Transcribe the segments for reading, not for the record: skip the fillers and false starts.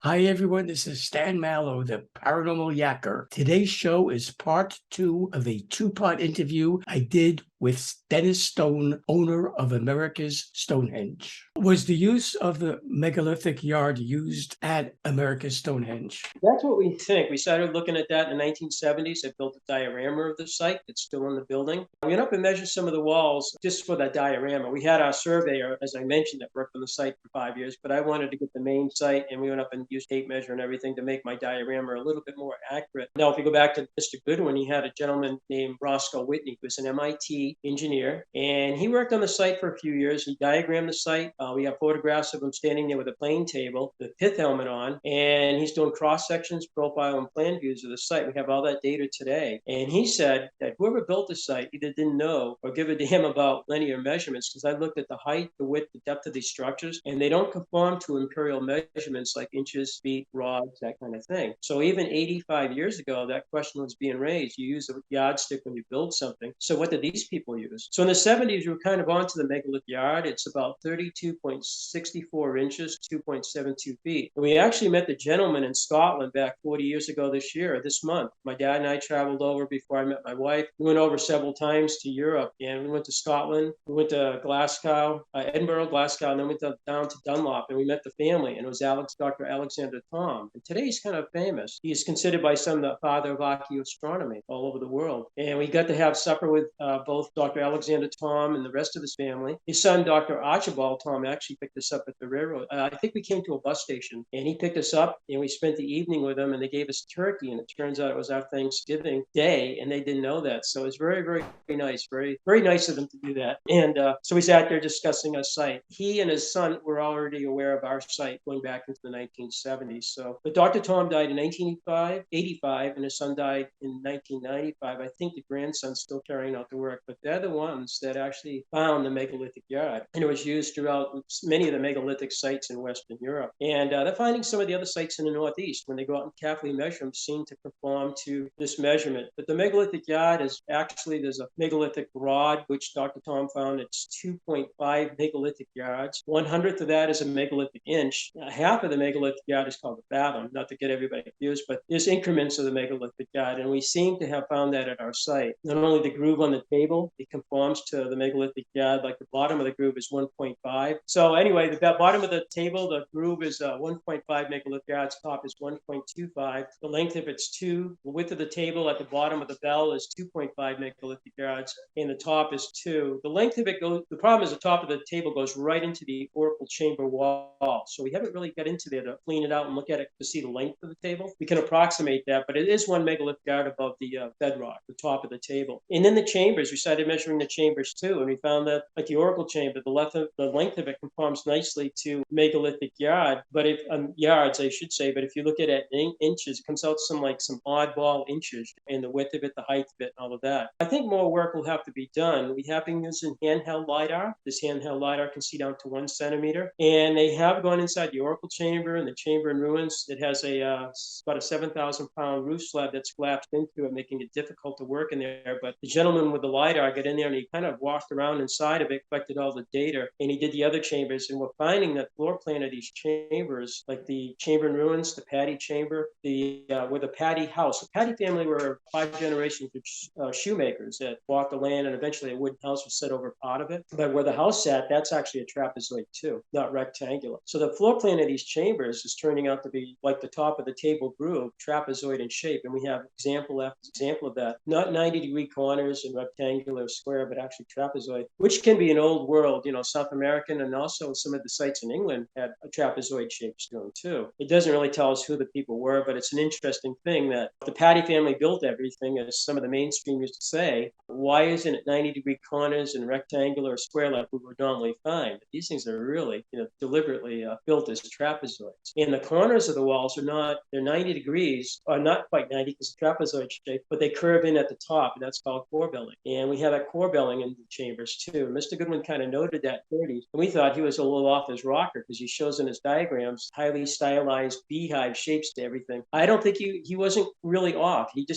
Hi, everyone. This is Stan Mallow, the Paranormal Yacker. Today's show is part two of a two-part interview I did with Dennis Stone, owner of America's Stonehenge. Was the use of the megalithic yard used at America's Stonehenge? That's what we think. We started looking at that in the 1970s. I built a diorama of the site that's still in the building. We went up and measured some of the walls just for that diorama. We had our surveyor, as I mentioned, that worked on the site for 5 years, but I wanted to get the main site, and we went up and used tape measure and everything to make my diorama a little bit more accurate. Now, if you go back to Mr. Goodwin, he had a gentleman named Roscoe Whitney, who was an MIT engineer, and he worked on the site for a few years. He diagrammed the site. We have photographs of him standing there with a plane table, the pith helmet on, and he's doing cross sections, profile, and plan views of the site. We have all that data today. And he said that whoever built the site either didn't know or give a damn about linear measurements, because I looked at the height, the width, the depth of these structures, and they don't conform to imperial measurements like inches, feet, rods, that kind of thing. So even 85 years ago, that question was being raised. You use a yardstick when you build something. So what did these people use? So in the 70s, we were kind of onto the megalith yard. It's about 32.64 inches, 2.72 feet. And we actually met the gentleman in Scotland back 40 years ago this month. My dad and I traveled over before I met my wife. We went over several times to Europe, and we went to Scotland. We went to Glasgow, Edinburgh, Glasgow, and then went down to Dunlop, and we met the family, and it was Dr. Alexander Thom. And today he's kind of famous. He is considered by some the father of archaeoastronomy all over the world. And we got to have supper with both Dr. Alexander Thom and the rest of his family. His son, Dr. Archibald Thom, actually picked us up at the railroad. I think we came to a bus station, and he picked us up, and we spent the evening with them, and they gave us turkey, and it turns out it was our Thanksgiving day, and they didn't know that. So it's very, very nice, very, very nice of them to do that. And so we sat there discussing our site. He and his son were already aware of our site going back into the 1970s. So, but Dr. Thom died in 1985, and his son died in 1995. I think the grandson's still carrying out the work, but they're the ones that actually found the megalithic yard, and it was used throughout many of the megalithic sites in Western Europe. And they're finding some of the other sites in the Northeast, when they go out and carefully measure them, seem to conform to this measurement. But the megalithic yard is actually, there's a megalithic rod, which Dr. Thom found. It's 2.5 megalithic yards. 1/100th of that is a megalithic inch. Half of the megalithic yard is called a fathom, not to get everybody confused, but there's increments of the megalithic yard, and we seem to have found that at our site. Not only the groove on the table, it conforms to the megalithic yard, like the bottom of the groove is 1.5. So anyway, the bottom of the table, the groove is 1.5 megalithic yards, top is 1.25. The length of it's 2. The width of the table at the bottom of the bell is 2.5 megalithic yards, and the top is 2. The length of it goes, the problem is the top of the table goes right into the oracle chamber wall. So we haven't really got into there to clean it out and look at it to see the length of the table. We can approximate that, but it is 1 megalithic yard above the bedrock, the top of the table. And in the chambers, we started measuring the chambers too, and we found that, like the oracle chamber, the length of it conforms nicely to megalithic yard, but if yards, I should say, but if you look at it in inches, it comes out some oddball inches, and the width of it, the height of it, and all of that. I think more work will have to be done. We have been using handheld LiDAR. This handheld LiDAR can see down to 1 centimeter, and they have gone inside the oracle chamber and the chamber in ruins. It has about a 7,000-pound roof slab that's collapsed into it, making it difficult to work in there. But the gentleman with the LiDAR got in there, and he kind of walked around inside of it, collected all the data, and he did the other chambers, and we're finding that floor plan of these chambers, like the chamber in ruins, the Patty chamber, where the Patty house. The Patty family were 5 generations of shoemakers that bought the land, and eventually a wooden house was set over part of it. But where the house sat, that's actually a trapezoid too, not rectangular. So the floor plan of these chambers is turning out to be like the top of the table groove, trapezoid in shape, and we have example after example of that. Not 90-degree corners and rectangular square, but actually trapezoid, which can be an old world, South American, and also some of the sites in England had a trapezoid shaped stone too. It doesn't really tell us who the people were, but it's an interesting thing that the Patty family built everything, as some of the mainstream used to say. Why isn't it 90-degree corners and rectangular or square like we would normally find? These things are really, deliberately built as trapezoids. And the corners of the walls they're 90 degrees, or not quite 90 because it's trapezoid shape, but they curve in at the top, and that's called core building. And we we have that core belling in the chambers too. Mr. Goodwin kind of noted that in the 30s, and we thought he was a little off his rocker because he shows in his diagrams highly stylized beehive shapes to everything. I don't think he wasn't really off. He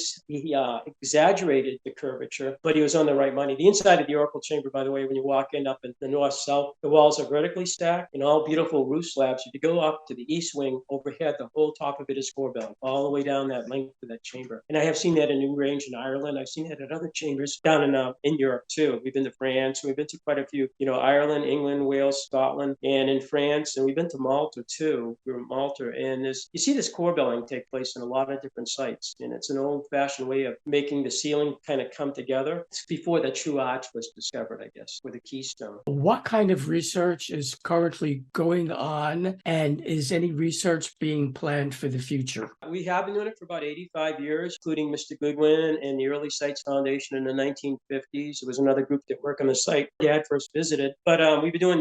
exaggerated the curvature, but he was on the right money. The inside of the oracle chamber, by the way, when you walk in up in the north-south, the walls are vertically stacked and all beautiful roof slabs. If you go up to the east wing overhead, the whole top of it is core belling, all the way down that length of that chamber. And I have seen that in Newgrange in Ireland. I've seen that at other chambers down in Europe too. We've been to France. We've been to quite a few, Ireland, England, Wales, Scotland, and in France. And we've been to Malta too. We were in Malta. And you see this core belling take place in a lot of different sites. And it's an old-fashioned way of making the ceiling kind of come together. It's before the true arch was discovered, I guess, with the keystone. What kind of research is currently going on, and is any research being planned for the future? We have been doing it for about 85 years, including Mr. Goodwin and the Early Sites Foundation in the 1950s. It was another group that worked on the site Dad first visited. But we've been doing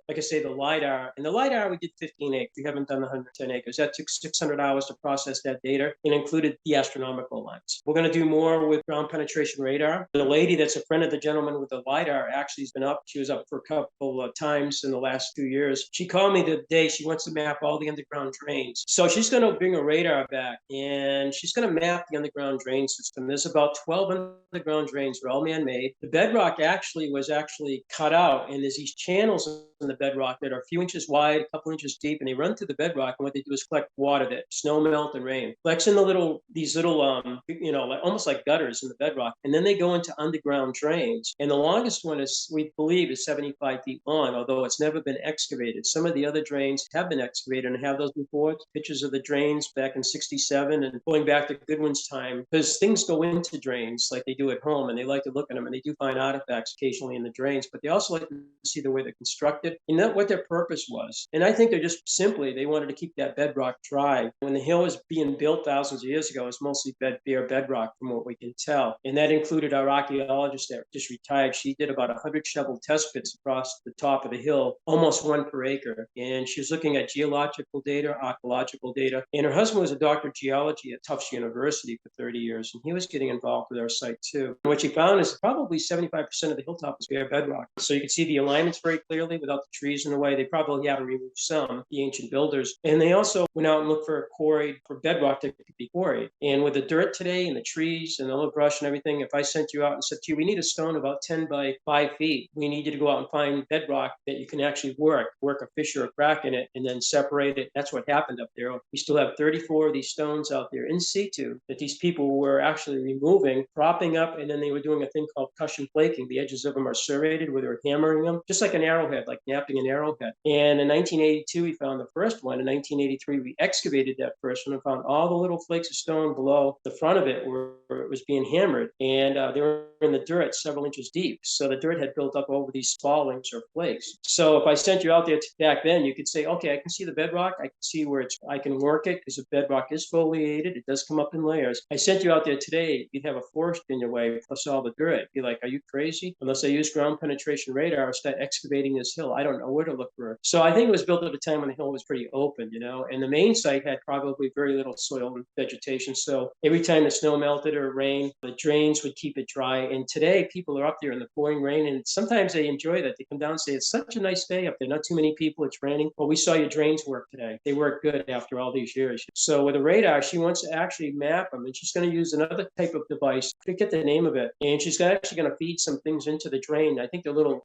like I say, the LiDAR. And the LiDAR, we did 15 acres. We haven't done 110 acres. That took 600 hours to process that data and included the astronomical lines. We're going to do more with ground penetration radar. The lady that's a friend of the gentleman with the LiDAR actually has been up. She was up for a couple of times in the last 2 years. She called me the day she wants to map all the underground drains. So she's going to bring a radar back and she's going to map the underground drain system. There's about 12 underground drains. They're all man-made. The bedrock was cut out, and there's these channels in the bedrock that are a few inches wide, a couple inches deep, and they run through the bedrock. And what they do is collect water, that snow melt and rain. Collects in these little almost like gutters in the bedrock, and then they go into underground drains. And the longest one we believe is 75 feet long, although it's never been excavated. Some of the other drains have been excavated and have those reports, pictures of the drains back in '67 and going back to Goodwin's time, because things go into drains like they do at home, and they like to look at them, and they do find artifacts occasionally in the drains, but they also like to see the way they're constructed and what their purpose was. And I think they wanted to keep that bedrock dry. When the hill was being built thousands of years ago, it was mostly bare bedrock from what we can tell. And that included our archaeologist that just retired. She did about 100 shovel test pits across the top of the hill, almost one per acre. And she was looking at geological data, archaeological data. And her husband was a doctor of geology at Tufts University for 30 years. And he was getting involved with our site too. And what she found is probably 75% of the hilltop is bare bedrock. So you can see the alignments very clearly without the trees in the way. They probably haven't removed some, the ancient builders. And they also went out and looked for bedrock that could be quarried. And with the dirt today and the trees and the little brush and everything, if I sent you out and said to you, we need a stone about 10 by 5 feet, we need you to go out and find bedrock that you can actually work a fissure or crack in it, and then separate it. That's what happened up there. We still have 34 of these stones out there in situ that these people were actually removing, propping up, and then they were doing a thing called cushion flaking. The edges of them are serrated where they're hammering them, just like an arrowhead, like napping an arrowhead. And in 1982, we found the first one. In 1983, we excavated that first one and found all the little flakes of stone below the front of it where it was being hammered. And they were in the dirt several inches deep. So the dirt had built up over these spallings or flakes. So if I sent you out there back then, you could say, okay, I can see the bedrock. I can see where I can work it because the bedrock is foliated. It does come up in layers. I sent you out there today, you'd have a forest in your way plus all the dirt. You're like, are you crazy? Unless I use ground penetration radar or start excavating this hill, I don't know where to look for it. So I think it was built at a time when the hill was pretty open, and the main site had probably very little soil and vegetation. So every time the snow melted or rained, the drains would keep it dry. And today people are up there in the pouring rain, and sometimes they enjoy that. They come down and say, it's such a nice day up there. Not too many people, it's raining. Well, we saw your drains work today. They work good after all these years. So with a radar, she wants to actually map them, and she's going to use another type of device. I forget the name of it. And she's actually going to feed some things into the drain. I think they're little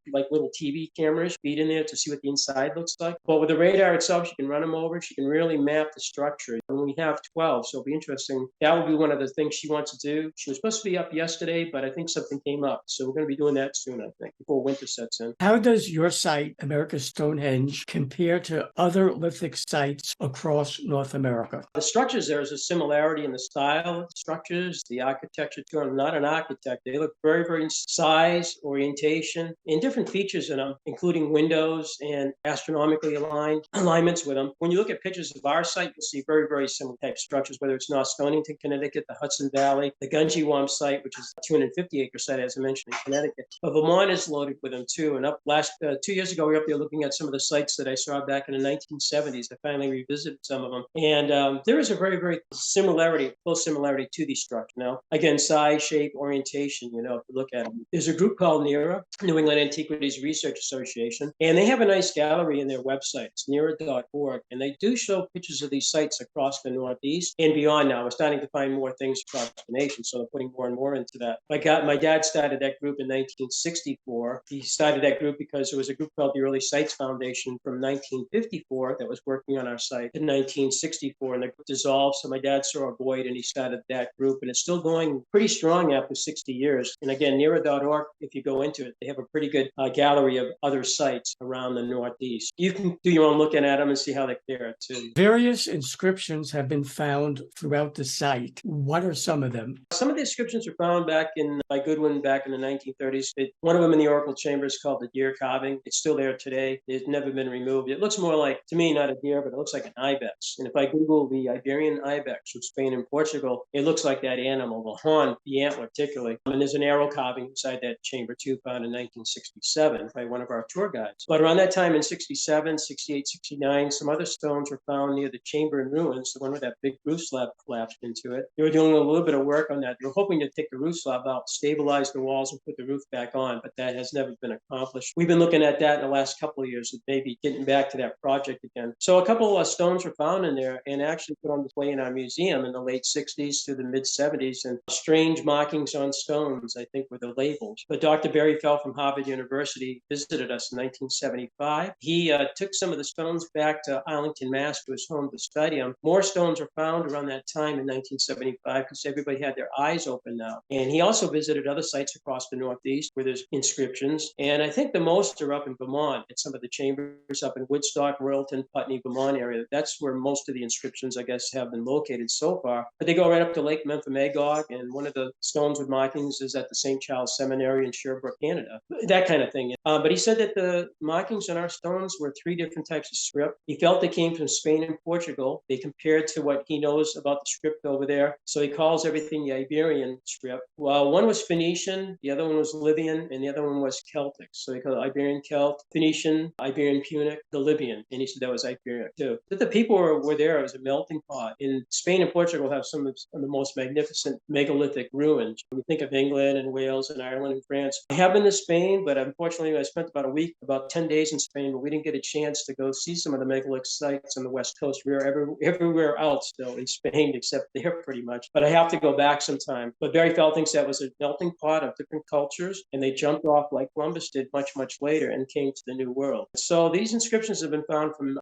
TV cameras feed in there to see what the inside looks like. But with the radar itself, she can run them over. She can really map the structure. And we have 12, so it'll be interesting. That will be one of the things she wants to do. She was supposed to be up yesterday, but I think something came up. So we're going to be doing that soon, I think, before winter sets in. How does your site, America's Stonehenge, compare to other lithic sites across North America? The structures, there is a similarity in the style of the structures, the architecture too. I'm not an architect. They look very, very size, orientation, and different features in them, including windows windows and astronomically alignments with them. When you look at pictures of our site, you'll see very, very similar type structures, whether it's North Stonington, Connecticut, the Hudson Valley, the Gunjewam site, which is a 250-acre site, as I mentioned, in Connecticut. But Vermont is loaded with them too. And 2 years ago, we were up there looking at some of the sites that I saw back in the 1970s. I finally revisited some of them. And there is a very, very close similarity to these structures. Now, again, size, shape, orientation, if you look at them. There's a group called NERA, New England Antiquities Research Association, and they have a nice gallery in their website. It's NERA.org, and they do show pictures of these sites across the Northeast and beyond now. We're starting to find more things across the nation, so they're putting more and more into that. My dad started that group in 1964. He started that group because there was a group called the Early Sites Foundation from 1954 that was working on our site in 1964, and the group dissolved, so my dad saw a void, and he started that group, and it's still going pretty strong after 60 years. And again, NERA.org, if you go into it, they have a pretty good gallery of other sites around the Northeast. You can do your own looking at them and see how they compare too. Various inscriptions have been found throughout the site. What are some of them? Some of the inscriptions were found by Goodwin back in the 1930s. One of them in the Oracle Chamber is called the deer carving. It's still there today. It's never been removed. It looks more like, to me, not a deer, but it looks like an ibex. And if I Google the Iberian ibex from Spain and Portugal, it looks like that animal, the horn, the antler particularly. And there's an arrow carving inside that chamber too, found in 1967 by one of our tour guides. But around that time in 67, 68, 69, some other stones were found near the chamber in ruins, the one where that big roof slab collapsed into it. They were doing a little bit of work on that. They were hoping to take the roof slab out, stabilize the walls, and put the roof back on, but that has never been accomplished. We've been looking at that in the last couple of years, maybe getting back to that project again. So a couple of stones were found in there and actually put on display in our museum in the late 60s to the mid 70s, and strange markings on stones, I think, were the labels. But Dr. Barry Fell from Harvard University visited us in 1975. He took some of the stones back to Arlington, Mass, to his home to study them. More stones were found around that time in 1975 because everybody had their eyes open now. And he also visited other sites across the Northeast where there's inscriptions. And I think the most are up in Vermont at some of the chambers up in Woodstock, Royalton, Putney, Vermont area. That's where most of the inscriptions, I guess, have been located so far. But they go right up to Lake Memphremagog, and one of the stones with markings is at the St. Charles Seminary in Sherbrooke, Canada. That kind of thing. But he said that the markings on our stones were 3 different types of script. He felt they came from Spain and Portugal. They compared to what he knows about the script over there. So he calls everything the Iberian script. Well, one was Phoenician, the other one was Libyan, and the other one was Celtic. So he called it Iberian Celt, Phoenician, Iberian Punic, the Libyan. And he said that was Iberian too. But the people were there. It was a melting pot. In Spain and Portugal have some of the most magnificent megalithic ruins. When you think of England and Wales and Ireland and France. I have been to Spain, but unfortunately I spent about 10 days in Spain, but we didn't get a chance to go see some of the megalithic sites on the West Coast. We were everywhere else still in Spain except there pretty much. But I have to go back sometime. But Barry Fell thinks that was a melting pot of different cultures, and they jumped off like Columbus did much, much later and came to the New World. So these inscriptions have been found from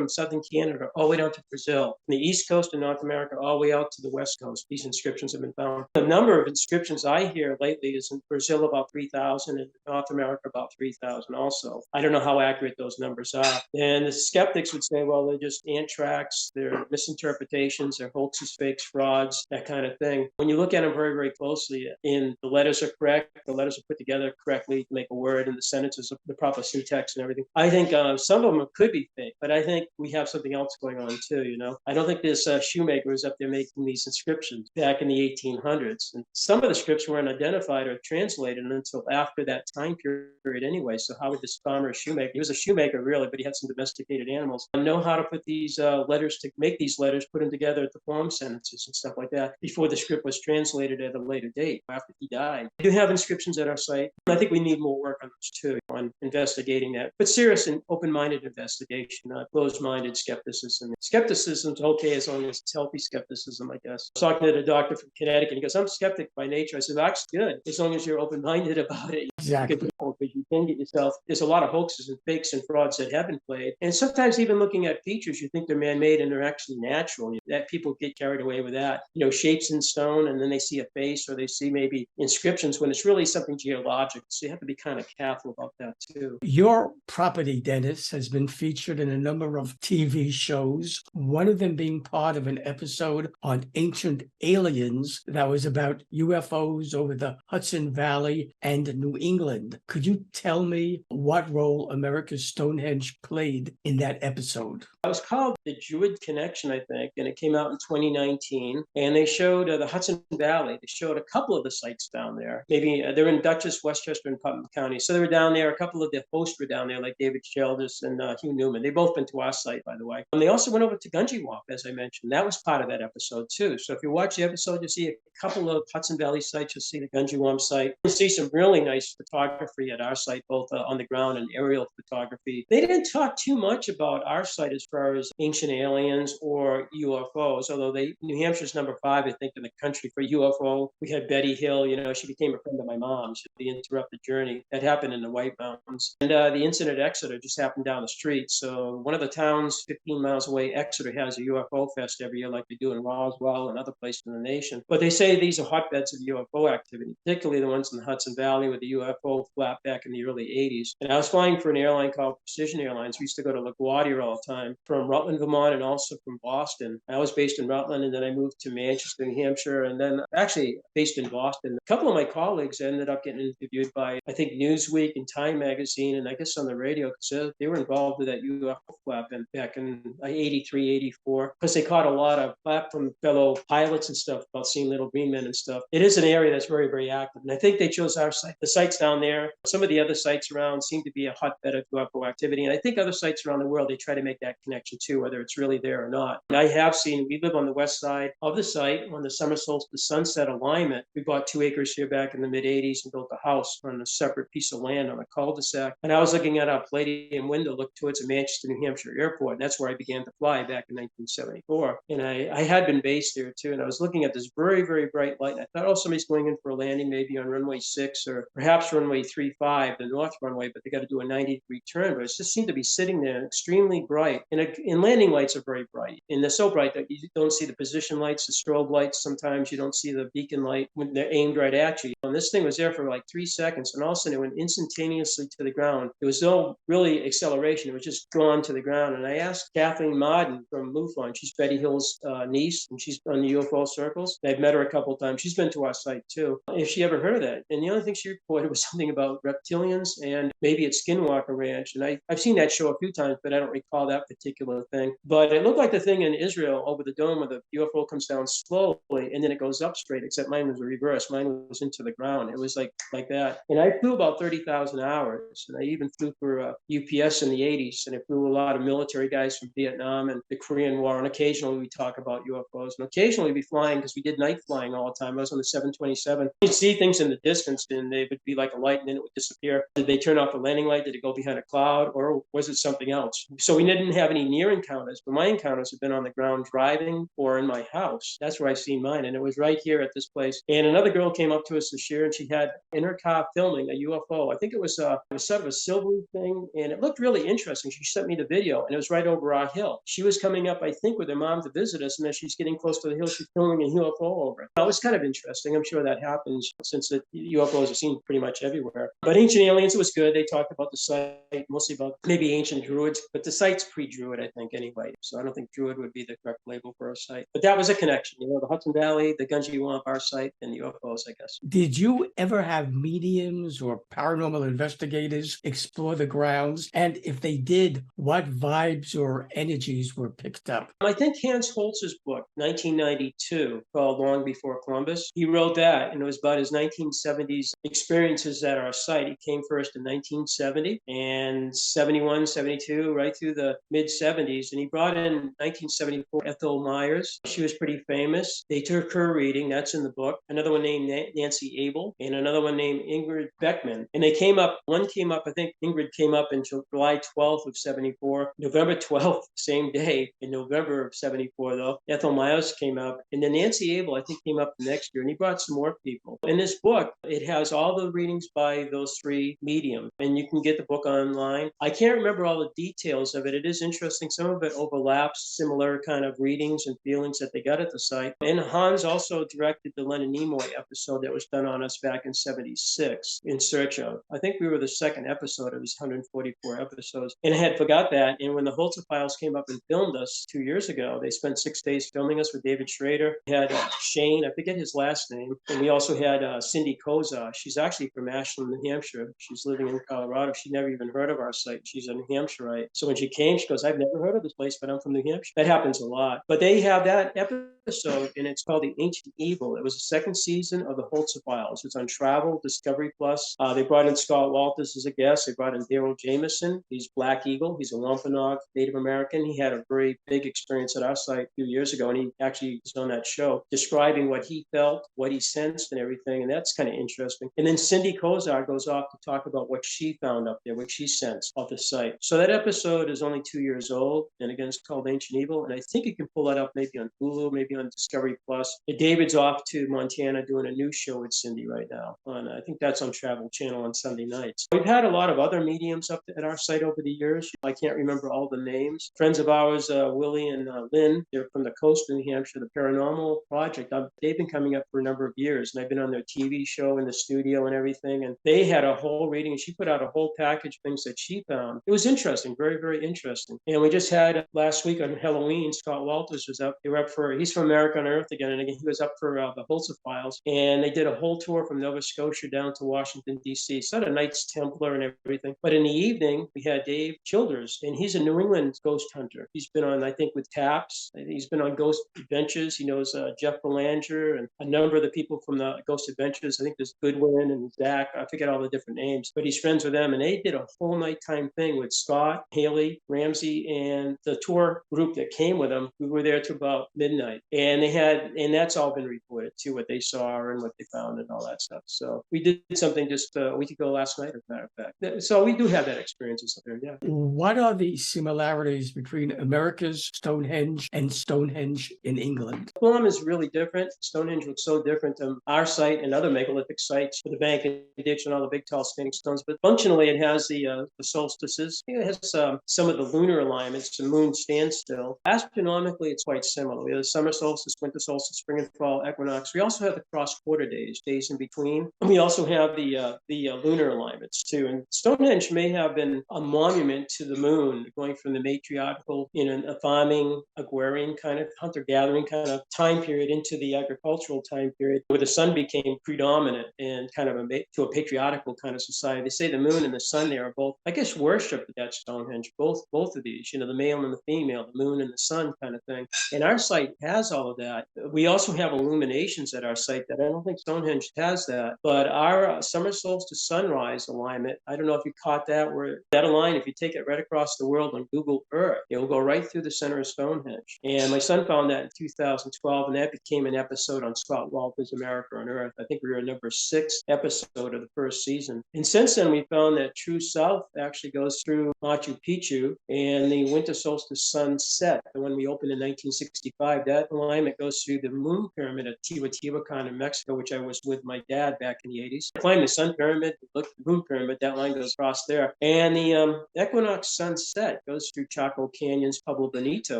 southern Canada all the way down to Brazil, from the East Coast of North America all the way out to the West Coast. These inscriptions have been found. The number of inscriptions I hear lately is in Brazil about 3,000 and North America about 3,000 also. I don't know how accurate those numbers are. And the skeptics would say, well, they're just ant tracks, they're misinterpretations, they're hoaxes, fakes, frauds, that kind of thing. When you look at them very, very closely, and the letters are correct, the letters are put together correctly to make a word, and the sentences are the proper syntax and everything. I think some of them could be fake, but I think we have something else going on too, I don't think this shoemaker was up there making these inscriptions back in the 1800s. And some of the scripts weren't identified or translated until after that time period anyway. So how would this farmer shoemaker, he was a shoemaker really, but he had some domesticated animals, know how to put these letters, to make these letters, put them together to form sentences and stuff like that before the script was translated at a later date after he died. We do have inscriptions at our site. I think we need more work on those too, on investigating that, but serious and open-minded investigation, not closed-minded skepticism. Skepticism's okay as long as it's healthy skepticism, I guess. I was talking to the doctor from Connecticut, and he goes, I'm skeptic by nature. I said, that's good, as long as you're open-minded about it. Exactly. Because you can get yourself, there's a lot of hoaxes and fakes and frauds that have been played. And sometimes even looking at features, you think they're man-made and they're actually natural. That people get carried away with that. Shapes in stone, and then they see a face or they see maybe inscriptions when it's really something geologic. So you have to be kind of careful about that too. Your property, Dennis, has been featured in a number of TV shows, one of them being part of an episode on ancient aliens that was about UFOs over the Hudson Valley and New England. Could you tell me what what role America's Stonehenge played in that episode? It was called The Druid Connection, I think, and it came out in 2019. And they showed the Hudson Valley. They showed a couple of the sites down there. Maybe they're in Dutchess, Westchester, and Putnam County. So they were down there. A couple of the hosts were down there, like David Sheldis and Hugh Newman. They've both been to our site, by the way. And they also went over to Gunjewap, as I mentioned. That was part of that episode, too. So if you watch the episode, you'll see a couple of Hudson Valley sites. You'll see the Gunjewap site. You'll see some really nice photography at our site, both on the ground and aerial photography. They didn't talk too much about our site as far as ancient aliens or UFOs, although New Hampshire's number 5, I think, in the country for UFO. We had Betty Hill, she became a friend of my mom's, the Interrupted Journey. That happened in the White Mountains. And the incident at Exeter just happened down the street. So one of the towns 15 miles away, Exeter, has a UFO fest every year like they do in Roswell and other places in the nation. But they say these are hotbeds of UFO activity, particularly the ones in the Hudson Valley with the UFO flap back in the early 80s. And I was flying for an airline called Precision Airlines. We used to go to LaGuardia all the time from Rutland, Vermont, and also from Boston. I was based in Rutland, and then I moved to Manchester, New Hampshire, and then actually based in Boston. A couple of my colleagues ended up getting interviewed by, I think, Newsweek and Time Magazine, and I guess on the radio, because they were involved with that UFO flap back in 83, 84, because they caught a lot of flap from fellow pilots and stuff about seeing little green men and stuff. It is an area that's very, very active, and I think they chose our site. The sites down there, some of the other sites around seem to be a hotbed of UFO activity, and I think other sites around the world, they try to make that connection too, whether it's really there or not. And I have seen, we live on the west side of the site on the summer solstice sunset alignment. We bought 2 acres here back in the mid 80s and built a house on a separate piece of land on a cul-de-sac. And I was looking at a Palladium window, looked towards the Manchester, New Hampshire airport. And that's where I began to fly back in 1974. And I had been based there too. And I was looking at this very, very bright light. And I thought, oh, somebody's going in for a landing, maybe on runway 6 or perhaps runway 35, the north runway, but they got to do a 90-degree turn. But it just seemed to be sitting there extremely bright. And landing lights are very bright. And they're so bright that you don't see the position lights, the strobe lights. Sometimes you don't see the beacon light when they're aimed right at you. And this thing was there for like 3 seconds. And all of a sudden it went instantaneously to the ground. There was no really acceleration. It was just drawn to the ground. And I asked Kathleen Marden from MUFON. She's Betty Hill's niece, and she's on the UFO circles. I've met her a couple of times. She's been to our site too. If she ever heard of that. And the only thing she reported was something about reptilians and maybe at Skinwalker Ranch. And I've seen that show a few times, but I don't recall that particular thing. But it looked like the thing in Israel over the dome where the UFO comes down slowly and then it goes up straight, except mine was the reverse. Mine was into the ground. It was like that. And I flew about 30,000 hours. And I even flew for UPS in the 80s. And I flew a lot of military guys from Vietnam and the Korean War. And occasionally we talk about UFOs. And occasionally we'd be flying, because we did night flying all the time. I was on the 727. You'd see things in the distance and they would be like a light and then it would disappear. Did they turn off the landing light? Did it go behind a cloud? Or was it something else? So we didn't have any near encounters, but my encounters have been on the ground driving or in my house. That's where I've seen mine. And it was right here at this place. And another girl came up to us this year and she had in her car filming a UFO. I think it was sort of a silvery thing and it looked really interesting. She sent me the video and it was right over our hill. She was coming up, I think, with her mom to visit us. And as she's getting close to the hill, she's filming a UFO over it. It was kind of interesting. I'm sure that happens since the UFOs are seen pretty much everywhere. But Ancient Aliens, it was good. They talked about the site, mostly about maybe ancient druids, but the site's pre-druid, I think, anyway. So I don't think druid would be the correct label for a site. But that was a connection, the Hudson Valley, the Gunjewap, our site, and the UFOs, I guess. Did you ever have mediums or paranormal investigators explore the grounds? And if they did, what vibes or energies were picked up? I think Hans Holz's book, 1992, called Long Before Columbus, he wrote that, and it was about his 1970s experiences at our site. He came first in 1970 and 71, 72, right through the mid-70s. And he brought in 1974 Ethel Myers. She was pretty famous. They took her reading. That's in the book. Another one named Nancy Abel and another one named Ingrid Beckman. And they came up, one came up, I think Ingrid came up in July 12th of 74, November 12th, same day in November of 74 though. Ethel Myers came up. And then Nancy Abel, I think, came up the next year. And he brought some more people. In this book, it has all the readings by those 3 mediums. And you can get the book online. I can't remember all the details of it. It is interesting. Some of it overlaps similar kind of readings and feelings that they got at the site. And Hans also directed the Leonard Nimoy episode that was done on us back in 76, In Search Of. I think we were the second episode of his 144 episodes. And I had forgot that. And when the Holzer Files came up and filmed us 2 years ago, they spent 6 days filming us with David Schrader. We had Shane, I forget his last name. And we also had Cindy Koza. She's actually from Ashland, New Hampshire. She's living in Colorado Colorado. She never even heard of our site. She's a New Hampshireite. So when she came, she goes, I've never heard of this place, but I'm from New Hampshire. That happens a lot. But they have that episode, and it's called The Ancient Evil. It was the second season of the Hudson Files. It's on Travel, Discovery Plus. They brought in Scott Walters as a guest. They brought in Daryl Jameson. He's Black Eagle. He's a Wampanoag Native American. He had a very big experience at our site a few years ago, and he actually was on that show describing what he felt, what he sensed, and everything. And that's kind of interesting. And then Cindy Kozar goes off to talk about what she found up there, what she sensed of the site. So that episode is only 2 years old. And again, it's called Ancient Evil. And I think you can pull that up maybe on Hulu, maybe on Discovery Plus. And David's off to Montana doing a new show with Cindy right now. And I think that's on Travel Channel on Sunday nights. We've had a lot of other mediums up at our site over the years. I can't remember all the names. Friends of ours, Willie and Lynn, they're from the coast of New Hampshire, the Paranormal Project. They've been coming up for a number of years, and I've been on their TV show in the studio and everything. And they had a whole reading, and she put out a whole package of things that she found. It was interesting, very, very interesting. And we just had last week on Halloween, Scott Walters was up. They were up for, he's from America on Earth again, and again, he was up for the Hudson Files. And they did a whole tour from Nova Scotia down to Washington, D.C. So a Knights Templar and everything. But in the evening, we had Dave Childers, and he's a New England ghost hunter. He's been on, I think, with TAPS. He's been on Ghost Adventures. He knows Jeff Belanger and a number of the people from the Ghost Adventures. I think there's Goodwin and Zach. I forget all the different names, but he's friends with them. And they did a whole nighttime thing with Scott, Haley, Ramsey, and the tour group that came with them. We were there till about midnight. And and that's all been reported too, what they saw and what they found and all that stuff. So we did something just a week ago last night, as a matter of fact. So we do have that experience up there, yeah. What are the similarities between America's Stonehenge and Stonehenge in England? Plum is really different. Stonehenge looks so different than our site and other megalithic sites with the bank and ditch and all the big tall standing stones. But functionally, it has the solstices. It has some of the lunar alignments. The moon stands still. Astronomically, it's quite similar. We have the summer solstice, winter solstice, spring and fall equinox. We also have the cross quarter days in between. And we also have the lunar alignments too. And Stonehenge may have been a monument to the moon, going from the matriarchal, a farming, agrarian kind of hunter-gathering kind of time period into the agricultural time period where the sun became predominant and kind of to a patriarchal kind of society. They say the moon and the sun there are both, I guess, worshipped at Stonehenge, both of these, the male and the female, the moon and the sun kind of thing. And our site has all of that. We also have illuminations at our site that I don't think Stonehenge has that, but our summer solstice sunrise alignment, I don't know if you caught that, where that align, if you take it right across the world on Google Earth, it will go right through the center of Stonehenge. And my son found that in 2012, and that became an episode on Scott Walters' America on Earth. I think we were a number 6 episode of the first season. And since then, we found that true south actually goes through Machu Picchu, and the winter solstice sunset, the one we opened in 1965, that alignment goes through the moon pyramid at Teotihuacan in Mexico, which I was with my dad back in the 80s. I climbed the sun pyramid, looked at the moon pyramid, that line goes across there. And the equinox sunset goes through Chaco Canyon's Pueblo Bonito.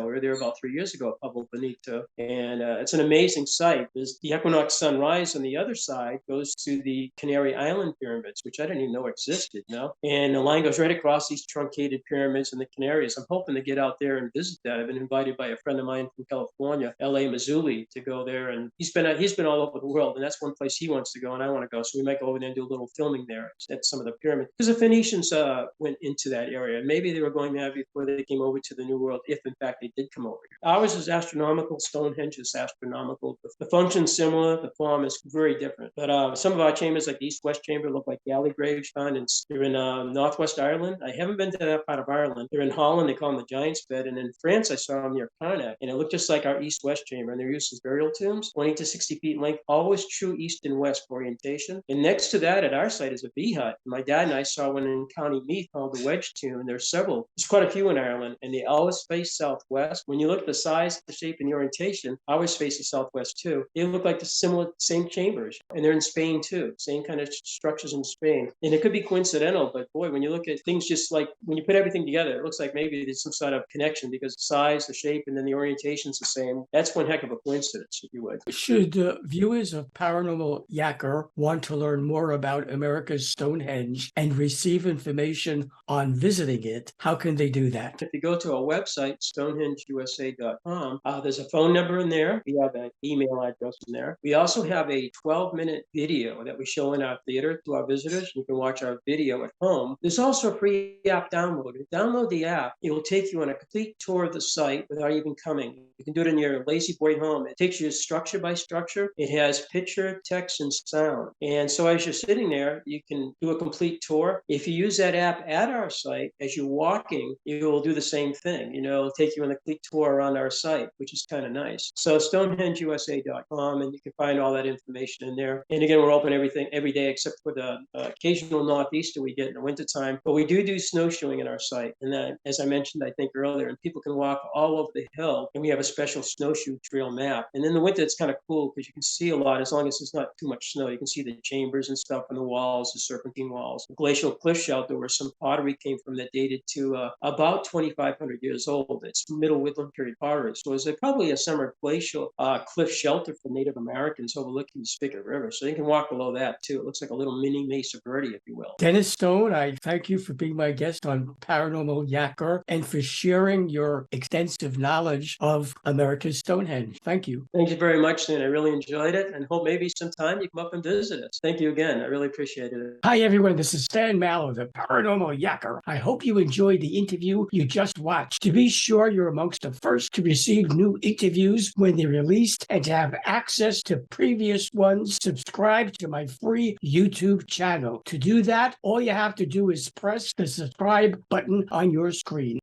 We were there about 3 years ago at Pueblo Bonito. And it's an amazing site. There's the equinox sunrise on the other side goes to the Canary Island pyramids, which I didn't even know existed, And the line goes right across these truncated pyramids in the Canaries. I'm hoping to get out there and visit that. I've been invited by a friend of mine from California, L.A. Mazzulli, to go there. And he's been all over the world, and that's one place he wants to go, and I want to go. So we might go over there and do a little filming there at some of the pyramids. Because the Phoenicians went into that area. Maybe they were going there before they came over to the New World, if in fact they did come over here. Ours is astronomical. Stonehenge is astronomical. The function's similar. The form is very different. But some of our chambers, like the East-West Chamber, look like galley graves found they're in Northwest Ireland. I haven't been to that part of Ireland. They're in Holland. They call them the Giant's Bed. And in France, I saw them near Karnak. And it looked just like our East-West Chamber. And they're used as burial tombs, 20 to 60 feet in length, always true east and west orientation. And next to that at our site is a bee hut. My dad and I saw one in County Meath called the Wedge Tomb. And there's several. There's quite a few in Ireland. And they always face southwest. When you look at the size, the shape, and the orientation, always face the southwest too. They look like the same chambers. And they're in Spain too. Same kind of structures in Spain. And it could be coincidental, but boy, when you look at things, just like when you put everything together, it looks like maybe there's some sort of connection because the size, the shape, and then the orientation's the same. That's one heck of a coincidence, if you would. Should viewers of Paranormal Yacker want to learn more about America's Stonehenge and receive information on visiting it, how can they do that? If you go to our website, stonehengeusa.com, there's a phone number in there. We have an email address in there. We also have a 12-minute video that we show in our theater to our visitors. You can watch our video video at home. There's also a free app download. Download the app. It will take you on a complete tour of the site without even coming. You can do it in your lazy boy home. It takes you structure by structure. It has picture, text, and sound. And so as you're sitting there, you can do a complete tour. If you use that app at our site, as you're walking, it will do the same thing. It'll take you on a complete tour around our site, which is kind of nice. So StonehengeUSA.com, and you can find all that information in there. And again, we're open every day except for the occasional northeaster we get in the wintertime. But we do snowshoeing in our site. And then, as I mentioned, I think earlier, and people can walk all over the hill. And we have a special snowshoe trail map. And in the winter, it's kind of cool because you can see a lot as long as there's not too much snow. You can see the chambers and stuff on the walls, the serpentine walls. The glacial cliff shelter where some pottery came from that dated to about 2,500 years old. It's Middle Woodland period pottery. So it's probably a summer glacial cliff shelter for Native Americans overlooking the Spigot River. So you can walk below that too. It looks like a little mini Mesa Verde, if you will. Dennis Stone, I thank you for being my guest on Paranormal Yacker and for sharing your extensive knowledge of America's Stonehenge. Thank you. Thank you very much, Stan. I really enjoyed it and hope maybe sometime you come up and visit us. Thank you again. I really appreciate it. Hi, everyone. This is Stan Mallow, the Paranormal Yacker. I hope you enjoyed the interview you just watched. To be sure you're amongst the first to receive new interviews when they're released and to have access to previous ones, subscribe to my free YouTube channel. To do that, all you have to do is press the subscribe button on your screen.